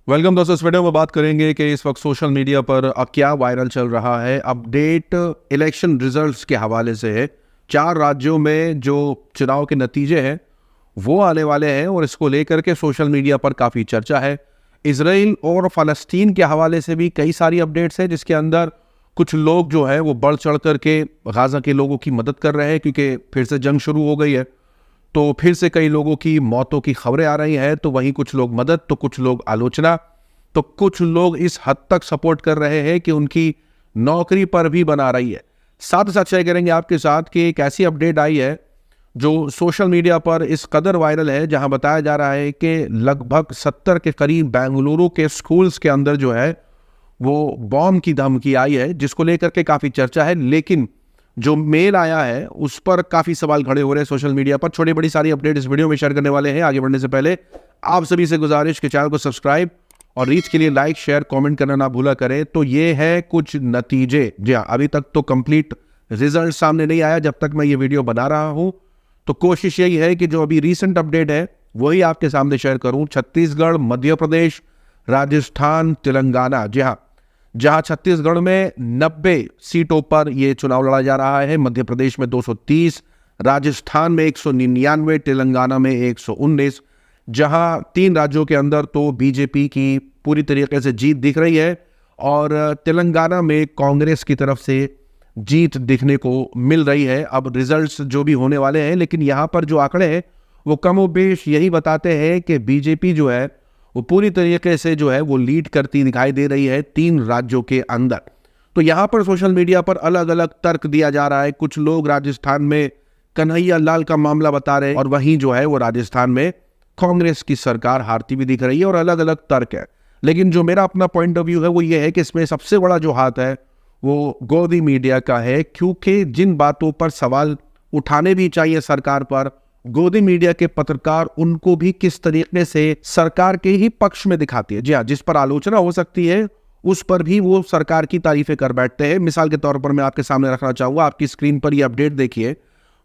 Welcome दोस्तों। इस video में बात करेंगे कि इस वक्त सोशल मीडिया पर क्या वायरल चल रहा है। अपडेट इलेक्शन रिजल्ट्स के हवाले से है। 4 राज्यों में जो चुनाव के नतीजे हैं वो आने वाले हैं और इसको लेकर के सोशल मीडिया पर काफ़ी चर्चा है। इजराइल और फ़लस्तीन के हवाले से भी कई सारी अपडेट्स हैं, जिसके अंदर कुछ लोग जो है वो बढ़ चढ़ करके गाज़ा के लोगों की मदद कर रहे हैं, क्योंकि फिर से जंग शुरू हो गई है। तो फिर से कई लोगों की मौतों की खबरें आ रही हैं। तो वहीं कुछ लोग मदद, तो कुछ लोग आलोचना, तो कुछ लोग इस हद तक सपोर्ट कर रहे हैं कि उनकी नौकरी पर भी बना रही है। साथ ही साथ शेयर करेंगे आपके साथ कि एक ऐसी अपडेट आई है जो सोशल मीडिया पर इस कदर वायरल है, जहां बताया जा रहा है कि लगभग 70 के करीब बेंगलुरु के स्कूल्स के अंदर जो है वो बॉम्ब की धमकी आई है, जिसको लेकर के काफ़ी चर्चा है। लेकिन जो मेल आया है उस पर काफ़ी सवाल खड़े हो रहे हैं सोशल मीडिया पर। छोटी बड़ी सारी अपडेट इस वीडियो में शेयर करने वाले हैं। आगे बढ़ने से पहले आप सभी से गुजारिश कि चैनल को सब्सक्राइब और रीच के लिए लाइक, शेयर, कमेंट करना ना भूला करें। तो ये है कुछ नतीजे। जी हाँ, अभी तक तो कंप्लीट रिजल्ट सामने नहीं आया जब तक मैं ये वीडियो बना रहा हूँ। तो कोशिश यही है कि जो अभी रीसेंट अपडेट है वही आपके सामने शेयर करूँ। छत्तीसगढ़, मध्य प्रदेश, राजस्थान, तेलंगाना, जी हाँ, जहां छत्तीसगढ़ में 90 सीटों पर यह चुनाव लड़ा जा रहा है, मध्य प्रदेश में 230, राजस्थान में 199, तेलंगाना में 119, जहां 3 राज्यों के अंदर तो बीजेपी की पूरी तरीके से जीत दिख रही है और तेलंगाना में कांग्रेस की तरफ से जीत दिखने को मिल रही है। अब रिजल्ट्स जो भी होने वाले हैं, लेकिन यहाँ पर जो आंकड़े हैं वो कमोबेश यही बताते हैं कि बीजेपी जो है वो पूरी तरीके से जो है वो लीड करती दिखाई दे रही है 3 राज्यों के अंदर। तो यहाँ पर सोशल मीडिया पर अलग अलग तर्क दिया जा रहा है। कुछ लोग राजस्थान में कन्हैया लाल का मामला बता रहे हैं और वहीं जो है वो राजस्थान में कांग्रेस की सरकार हारती भी दिख रही है और अलग अलग तर्क है। लेकिन जो मेरा अपना पॉइंट ऑफ व्यू है वो ये है कि इसमें सबसे बड़ा जो हाथ है वो गोदी मीडिया का है, क्योंकि जिन बातों पर सवाल उठाने भी चाहिए सरकार पर, गोदी मीडिया के पत्रकार उनको भी किस तरीके से सरकार के ही पक्ष में दिखाती है। जी हाँ, जिस पर आलोचना हो सकती है उस पर भी वो सरकार की तारीफें कर बैठते हैं। मिसाल के तौर पर मैं आपके सामने रखना चाहूँगा, आपकी स्क्रीन पर ये अपडेट देखिए।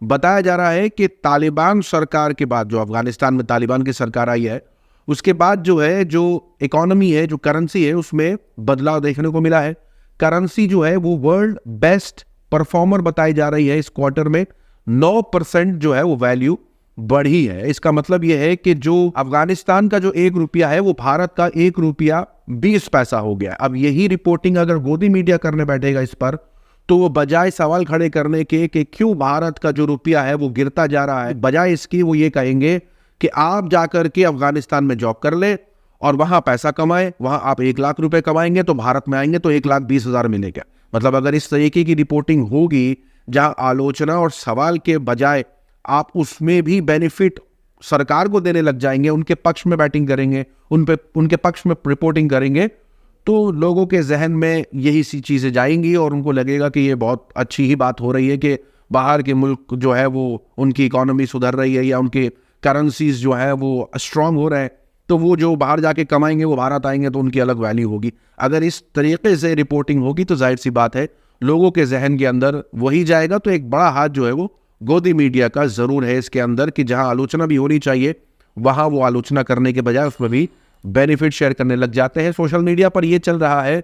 बताया जा रहा है कि तालिबान सरकार के बाद, जो अफगानिस्तान में तालिबान की सरकार आई है, उसके बाद जो है जो इकोनॉमी है, जो करेंसी है, उसमें बदलाव देखने को मिला है। करेंसी जो है वो वर्ल्ड बेस्ट परफॉर्मर बताई जा रही है। इस क्वार्टर में 9% जो है वो वैल्यू बढ़ी है। इसका मतलब यह है कि जो अफगानिस्तान का जो 1 रुपया है वो भारत का 1 रुपया 20 पैसा हो गया। अब यही रिपोर्टिंग अगर गोदी मीडिया करने बैठेगा इस पर, तो वो बजाय सवाल खड़े करने के कि क्यों भारत का जो रुपया है वो गिरता जा रहा है, बजाय इसकी वो ये कहेंगे कि आप जाकर के अफगानिस्तान में जॉब कर ले और वहां पैसा कमाए, वहां आप 1 लाख रुपए कमाएंगे तो भारत में आएंगे तो 1,20,000 मिलेगा। मतलब अगर इस तरीके की रिपोर्टिंग होगी जहां आलोचना और सवाल के बजाय आप उसमें भी बेनिफिट सरकार को देने लग जाएंगे, उनके पक्ष में बैटिंग करेंगे, उनके पक्ष में रिपोर्टिंग करेंगे, तो लोगों के जहन में यही सी चीज़ें जाएंगी और उनको लगेगा कि ये बहुत अच्छी ही बात हो रही है कि बाहर के मुल्क जो है वो उनकी इकोनॉमी सुधर रही है या उनके करेंसीज जो है वो स्ट्रांग हो रहे हैं, तो वो जो बाहर जाके कमाएंगे वो भारत आएंगे तो उनकी अलग वैल्यू होगी। अगर इस तरीके से रिपोर्टिंग होगी तो जाहिर सी बात है लोगों के जहन के अंदर वही जाएगा। तो एक बड़ा हाथ जो है वो गोदी मीडिया का जरूर है इसके अंदर, कि जहां आलोचना भी होनी चाहिए वहां वो आलोचना करने के बजाय उसमें भी बेनिफिट शेयर करने लग जाते हैं। सोशल मीडिया पर यह चल रहा है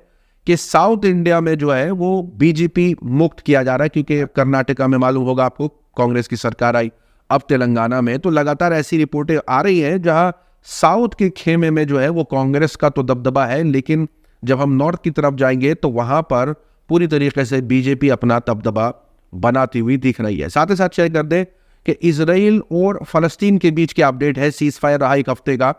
कि साउथ इंडिया में जो है वो बीजेपी मुक्त किया जा रहा है, क्योंकि कर्नाटका में मालूम होगा आपको कांग्रेस की सरकार आई, अब तेलंगाना में। तो लगातार ऐसी रिपोर्टें आ रही है जहां साउथ के खेमे में जो है वो कांग्रेस का तो दबदबा है, लेकिन जब हम नॉर्थ की तरफ जाएंगे तो वहां पर पूरी तरीके से बीजेपी अपना दबदबा बनाती हुई दिख रही है। साथ ही साथ शेयर कर दें कि इजराइल और फलस्तीन के बीच की अपडेट है। सीज फायर रहा 1 हफ्ते का,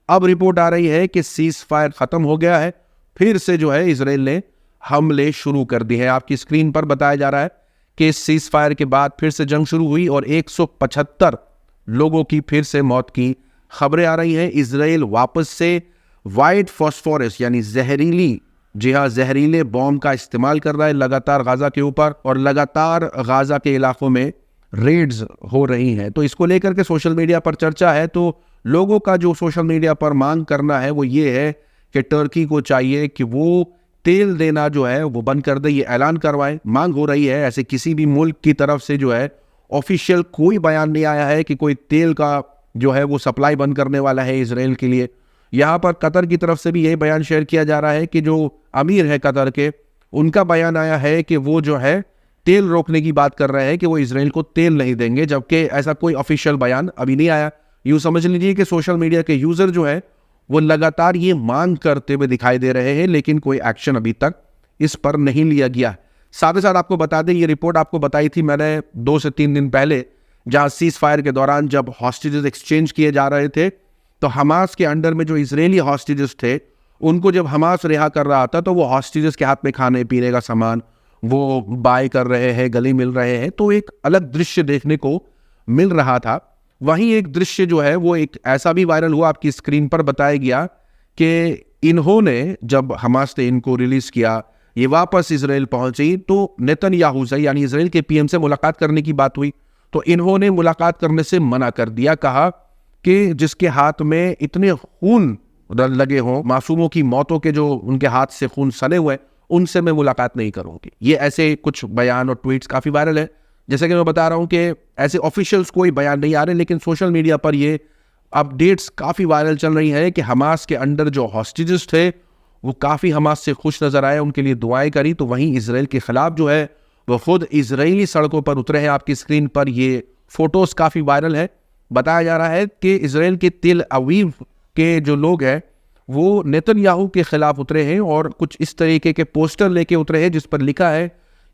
अब रिपोर्ट आ रही है कि सीज फायर खत्म हो गया है, फिर से जो है इजराइल ने हमले शुरू कर दिए हैं। आपकी स्क्रीन पर बताया जा रहा है कि सीज फायर के बाद फिर से जंग शुरू हुई और 175 लोगों की फिर से मौत की खबरें आ रही हैं। इजराइल वापस से वाइट फॉस्फोरस यानी जहरीली, जी हाँ, जहरीले बॉम्ब का इस्तेमाल कर रहा है लगातार गाजा के ऊपर, और लगातार गाजा के इलाकों में रेड्स हो रही हैं। तो इसको लेकर के सोशल मीडिया पर चर्चा है। तो लोगों का जो सोशल मीडिया पर मांग करना है वो ये है कि टर्की को चाहिए कि वो तेल देना जो है वो बंद कर दे, ये ऐलान करवाए। मांग हो रही है, ऐसे किसी भी मुल्क की तरफ से जो है ऑफिशियल कोई बयान नहीं आया है कि कोई तेल का जो है वो सप्लाई बंद करने वाला है इजराइल के लिए। यहाँ पर कतर की तरफ से भी यही बयान शेयर किया जा रहा है कि जो अमीर है कतर के, उनका बयान आया है कि वो जो है तेल रोकने की बात कर रहे हैं कि वो इजराइल को तेल नहीं देंगे, जबकि ऐसा कोई ऑफिशियल बयान अभी नहीं आया। यूँ समझ लीजिए कि सोशल मीडिया के यूजर जो है वो लगातार ये मांग करते हुए दिखाई दे रहे हैं, लेकिन कोई एक्शन अभी तक इस पर नहीं लिया गया। साथ ही साथ आपको बता दें, ये रिपोर्ट आपको बताई थी मैंने 2 से 3 दिन पहले, जहां सीज फायर के दौरान जब हॉस्टेजेस एक्सचेंज किए जा रहे थे, तो हमास के अंडर में जो इजरायली हॉस्टेजेस थे उनको जब हमास रिहा कर रहा था तो वो हॉस्टेजेस के हाथ में खाने पीने का सामान वो बाय कर रहे हैं, गले मिल रहे हैं, तो एक अलग दृश्य देखने को मिल रहा था। वहीं एक दृश्य जो है वो एक ऐसा भी वायरल हुआ, आपकी स्क्रीन पर बताया गया कि इन्होंने जब हमास ने इनको रिलीज किया, ये वापस इजराइल पहुंची, तो नेतन्याहू से यानी इजराइल के पीएम से मुलाकात करने की बात हुई, तो इन्होंने मुलाकात करने से मना कर दिया। कहा कि जिसके हाथ में इतने खून लगे हों, मासूमों की मौतों के जो उनके हाथ से खून सने हुए, उनसे मैं मुलाकात नहीं करूंगी। ये ऐसे कुछ बयान और ट्वीट्स काफी वायरल है। जैसे कि मैं बता रहा हूं कि ऐसे ऑफिशियल्स कोई बयान नहीं आ रहे, लेकिन सोशल मीडिया पर ये अपडेट्स काफी वायरल चल रही है कि हमास के अंडर जो हॉस्टेजेस थे वो काफी हमास से खुश नजर आए, उनके लिए दुआएं करी। तो वहीं इसराइल के खिलाफ जो है वो खुद इजरायली सड़कों पर उतरे हैं। आपकी स्क्रीन पर ये फोटोज काफी वायरल है। बताया जा रहा है कि इजराइल के तेल अवीव के जो लोग हैं वो नेतन्याहू के खिलाफ उतरे हैं और कुछ इस तरीके के पोस्टर लेके उतरे हैं जिस पर लिखा है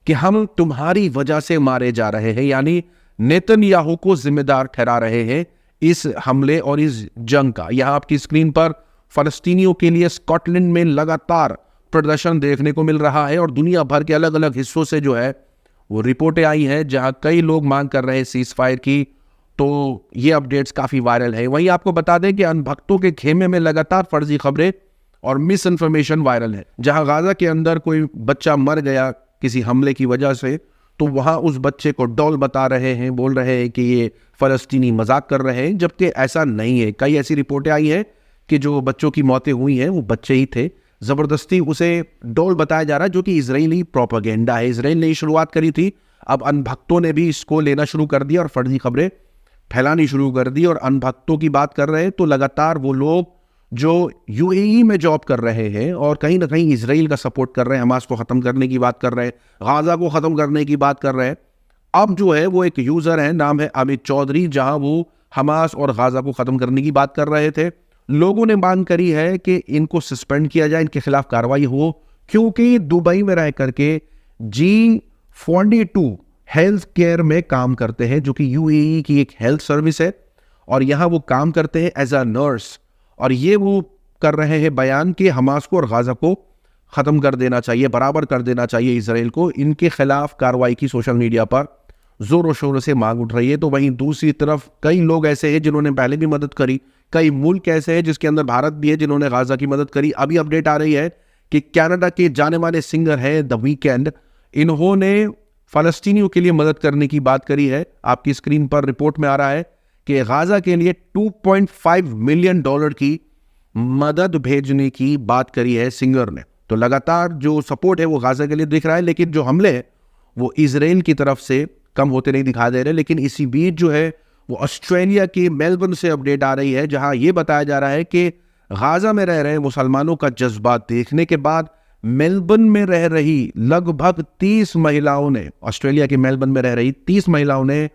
कि हम तुम्हारी वजह से मारे जा रहे हैं, यानी नेतन्याहू को जिम्मेदार ठहरा रहे हैं इस हमले और इस जंग का। यहां आपकी स्क्रीन पर फलस्तीनियों के लिए स्कॉटलैंड में लगातार प्रदर्शन देखने को मिल रहा है और दुनिया भर के अलग अलग हिस्सों से जो है वो रिपोर्टें आई हैं जहां कई लोग मांग कर रहे हैं सीज फायर की। तो ये अपडेट्स काफी वायरल है। वहीं आपको बता दें कि अनभक्तों के खेमे में लगातार फर्जी खबरें और मिस इन्फॉर्मेशन वायरल है। जहां गाजा के अंदर कोई बच्चा मर गया किसी हमले की वजह से, तो वहां उस बच्चे को डॉल बता रहे हैं, बोल रहे हैं कि ये फलस्तीनी मजाक कर रहे हैं, जबकि ऐसा नहीं है। कई ऐसी रिपोर्टें आई हैं कि जो बच्चों की मौतें हुई हैं वो बच्चे ही थे, जबरदस्ती उसे डॉल बताया जा रहा है, जो कि इजरायली प्रोपेगेंडा है। इजराइल ने शुरुआत करी थी, अब अनभक्तों ने भी इसको लेना शुरू कर दिया और फर्जी खबरें फैलानी शुरू कर दी। और अनभक्तों की बात कर रहे हैं तो लगातार वो लोग जो यूएई में जॉब कर रहे हैं और कहीं ना कहीं इजराइल का सपोर्ट कर रहे हैं, हमास को ख़त्म करने की बात कर रहे हैं, गाजा को ख़त्म करने की बात कर रहे हैं। अब जो है वो एक यूज़र है, नाम है अमित चौधरी, जहां वो हमास और गाजा को ख़त्म करने की बात कर रहे थे। लोगों ने मांग करी है कि इनको सस्पेंड किया जाए, इनके खिलाफ कार्रवाई हो, क्योंकि दुबई में रह करके G42 हेल्थ केयर में काम करते हैं, जो कि यूएई की एक हेल्थ सर्विस है, और यहाँ वो काम करते हैं एज अ नर्स। और ये वो कर रहे हैं बयान कि हमास को और गाजा को ख़त्म कर देना चाहिए, बराबर कर देना चाहिए इसराइल को। इनके खिलाफ कार्रवाई की सोशल मीडिया पर जोरों शोरों से मांग उठ रही है। तो वहीं दूसरी तरफ कई लोग ऐसे हैं जिन्होंने पहले भी मदद करी, कई मुल्क ऐसे हैं जिसके अंदर भारत भी है जिन्होंने गाजा की मदद करी। अभी अपडेट आ रही है कि कनाडा के जाने माने सिंगर हैं द वीकेंड, इन्होंने फलस्तीनियों के लिए मदद करने की बात करी है। आपकी स्क्रीन पर रिपोर्ट में आ रहा है कि गाजा के लिए $2.5 मिलियन की मदद भेजने की बात करी है सिंगर ने। तो लगातार जो सपोर्ट है वो गाजा के लिए दिख रहा है, लेकिन जो हमले हैं वो इजराइल की तरफ से कम होते नहीं दिखा दे रहे। लेकिन इसी बीच जो है वो ऑस्ट्रेलिया के मेलबर्न से अपडेट आ रही है, जहां ये बताया जा रहा है कि गाजा में रह रहे मुसलमानों का जज्बा देखने के बाद मेलबर्न में रह रही लगभग 30 महिलाओं ने, ऑस्ट्रेलिया के मेलबर्न में रह रही 30 महिलाओं ने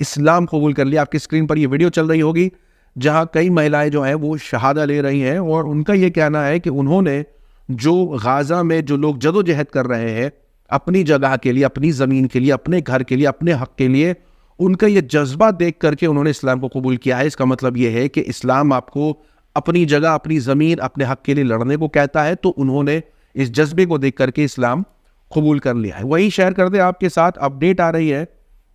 इस्लाम कबूल कर लिया। आपकी स्क्रीन पर ये वीडियो चल रही होगी जहां कई महिलाएं जो हैं वो शहादा ले रही हैं, और उनका ये कहना है कि उन्होंने जो गाजा में जो लोग जदोजहद कर रहे हैं अपनी जगह के लिए, अपनी ज़मीन के लिए, अपने घर के लिए, अपने हक के लिए, उनका ये जज्बा देख करके उन्होंने इस्लाम को कबूल किया है। इसका मतलब ये है कि इस्लाम आपको अपनी जगह, अपनी ज़मीन, अपने हक के लिए लड़ने को कहता है, तो उन्होंने इस जज्बे को देख करके इस्लाम कबूल कर लिया है। वही शेयर कर दे आपके साथ अपडेट आ रही है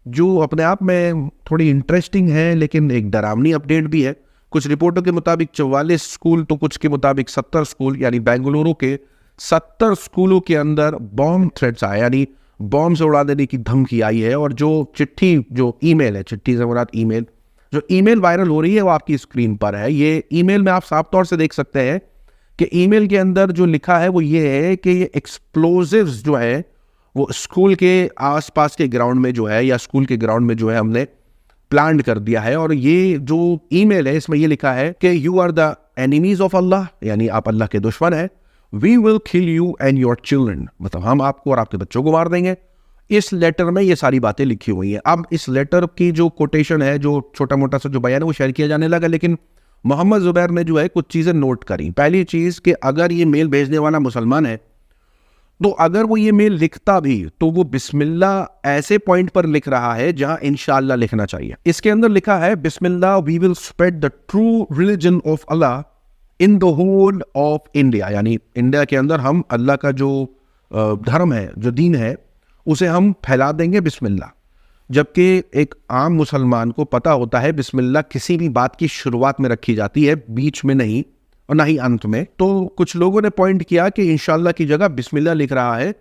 जो अपने आप में थोड़ी इंटरेस्टिंग है, लेकिन एक डरावनी अपडेट भी है। कुछ रिपोर्टों के मुताबिक 44 स्कूल, तो कुछ के मुताबिक 70 स्कूल, यानी बेंगलुरु के 70 स्कूलों के अंदर बॉम्ब थ्रेट्स आए, यानी बॉम्ब से उड़ा देने की धमकी आई है। और जो चिट्ठी, जो ईमेल है, चिट्ठी से मुराद ईमेल, जो ईमेल वायरल हो रही है वो आपकी स्क्रीन पर है। ये ईमेल में आप साफ तौर से देख सकते हैं कि ईमेल के अंदर जो लिखा है वो ये है कि ये एक्सप्लोजिव्स जो है वो स्कूल के आसपास के ग्राउंड में जो है, या स्कूल के ग्राउंड में जो है हमने प्लांट कर दिया है। और ये जो ईमेल है इसमें ये लिखा है कि you are the enemies of Allah, यानी आप अल्लाह के दुश्मन हैं। We will kill you and your children, मतलब हम आपको और आपके बच्चों को मार देंगे। इस लेटर में ये सारी बातें लिखी हुई हैं। अब इस लेटर की जो कोटेशन है, जो छोटा मोटा सा जो बयान है, वो शेयर किया जाने लगा, लेकिन मोहम्मद जुबैर ने जो है कुछ चीज़ें नोट करी। पहली चीज़ कि अगर ये मेल भेजने वाला मुसलमान है, तो अगर वो ये मेल लिखता भी तो वो बिस्मिल्लाह ऐसे पॉइंट पर लिख रहा है जहां इंशाअल्लाह लिखना चाहिए। इसके अंदर लिखा है बिस्मिल्लाह we will spread the true religion of Allah in the whole of India, यानी इंडिया के अंदर हम अल्लाह का जो धर्म है, जो दीन है, उसे हम फैला देंगे बिस्मिल्लाह। जबकि एक आम मुसलमान को पता होता है बिस्मिल्लाह किसी भी बात की शुरुआत में रखी जाती है, बीच में नहीं और ना ही अंत में। तो कुछ लोगों ने पॉइंट किया कि इंशाअल्लाह की जगह बिस्मिल्लाह लिख रहा है,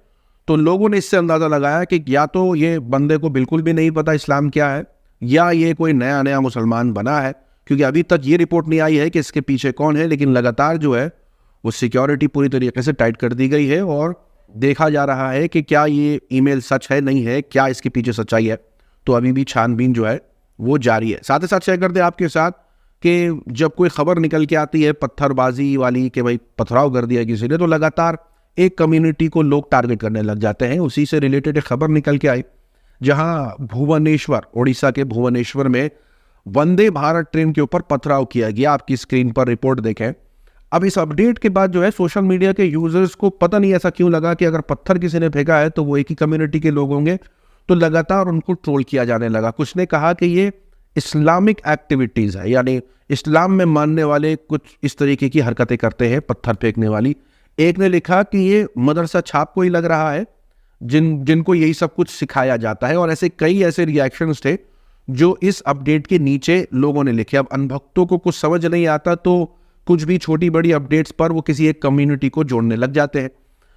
तो लोगों ने इससे अंदाज़ा लगाया कि या तो ये बंदे को बिल्कुल भी नहीं पता इस्लाम क्या है, या ये कोई नया नया मुसलमान बना है, क्योंकि अभी तक ये रिपोर्ट नहीं आई है कि इसके पीछे कौन है। लेकिन लगातार जो है वो सिक्योरिटी पूरी तरीके से टाइट कर दी गई है और देखा जा रहा है कि क्या ये ईमेल सच है, नहीं है, क्या इसके पीछे सच्चाई है। तो अभी भी छानबीन जो है वो जारी है। साथ ही साथ शेयर कर दे आपके साथ कि जब कोई खबर निकल के आती है पत्थरबाजी वाली कि भाई पथराव कर दिया किसी ने, तो लगातार एक कम्युनिटी को लोग टारगेट करने लग जाते हैं। उसी से रिलेटेड एक खबर निकल के आई, जहां भुवनेश्वर, उड़ीसा के भुवनेश्वर में वंदे भारत ट्रेन के ऊपर पथराव किया गया। आपकी स्क्रीन पर रिपोर्ट देखें। अब इस अपडेट के बाद जो है सोशल मीडिया के यूजर्स को पता नहीं ऐसा क्यों लगा कि अगर पत्थर किसी ने फेंका है तो वो एक ही कम्युनिटी के लोग होंगे, तो लगातार उनको ट्रोल किया जाने लगा। कुछ ने कहा कि ये इस्लामिक एक्टिविटीज़ है, यानी इस्लाम में मानने वाले कुछ इस तरीके की हरकतें करते हैं पत्थर फेंकने वाली। एक ने लिखा कि ये मदरसा छाप को ही लग रहा है जिनको यही सब कुछ सिखाया जाता है। और ऐसे कई ऐसे रिएक्शंस थे जो इस अपडेट के नीचे लोगों ने लिखे। अब अनभक्तों को कुछ समझ नहीं आता तो कुछ भी छोटी बड़ी अपडेट्स पर वो किसी एक कम्युनिटी को जोड़ने लग जाते हैं।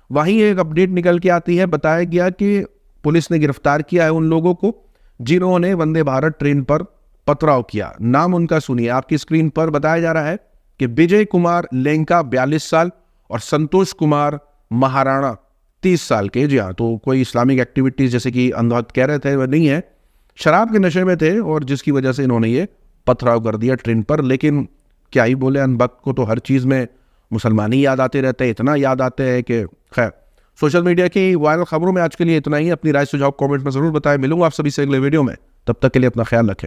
वहीं एक अपडेट निकल के आती है, बताया गया कि पुलिस ने गिरफ्तार किया है उन लोगों को जिन्होंने वंदे भारत ट्रेन पर पथराव किया। नाम उनका सुनिए, आपकी स्क्रीन पर बताया जा रहा है कि विजय कुमार लेंका 42 साल और संतोष कुमार महाराणा 30 साल के। जी हाँ, तो कोई इस्लामिक एक्टिविटीज जैसे कि अंधभक्त कह रहे थे वह नहीं है, शराब के नशे में थे और जिसकी वजह से इन्होंने ये पथराव कर दिया ट्रेन पर। लेकिन क्या ही बोले, अनभक्त को तो हर चीज़ में मुसलमान ही याद आते रहते हैं, इतना याद आते हैं कि खैर। सोशल मीडिया की वायरल खबरों में आज के लिए इतना ही। अपनी राय सुझाव कमेंट में ज़रूर बताएं। मिलूंगा आप सभी से अगले वीडियो में, तब तक के लिए अपना ख्याल रखें।